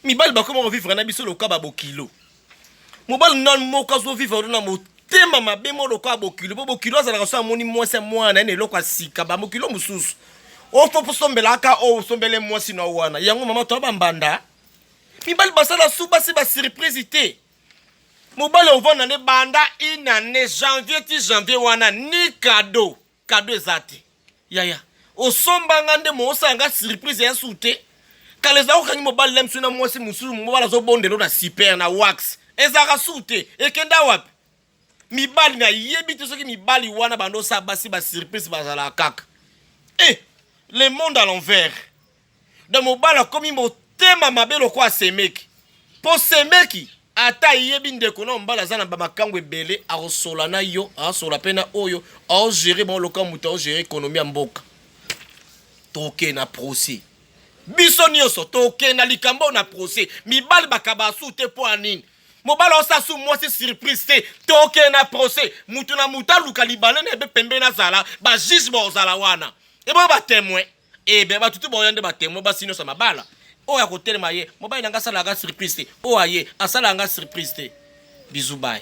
mibali bakoma vivre na biso loka ba bokilo mobali non moka zo vivre na motema mabe mo loka bokilo bo bokilo azala so amoni mwasi mwana ene lokwa sika ba mokilo mususu o fo sombelaka o sombele mwasi na wana yango mama to bambanda mibali basala suba se ba surprise te mobali ovona ne banda inane janvier wana ni cadeau ezate yaya osomba ngande mo osanga surprise ya sute kaleza okangi mobali lemsu na mwasi mususu mobali zo bondelo na super na wax ezaka sute ekenda wapi mibali na yebi to soki mibali wana bando sa basi ba surprise bazala kaka le monde à l'envers de mobali komi motema mabelo kwa semeki po semeki ata yebi ndeko na mbala zana ba makango ebele arosola na yo asola pena oyo a gérer bon loka muta a gérer économie mboka toke na procès biso nyonso toke na likambo na procès mibali bakaba su te po anini mobali osasu mwasi surprise te toke na procès mutu na muta luka libale na ebe pembe na zala ba juge ba ozala wana ebo ba témoin ebe ba tutu boyande ba témoin ba sino sa mabala o ya kotelema ye mobali nanga sala nga surprise te o aye asala nga surprise te bisous bye.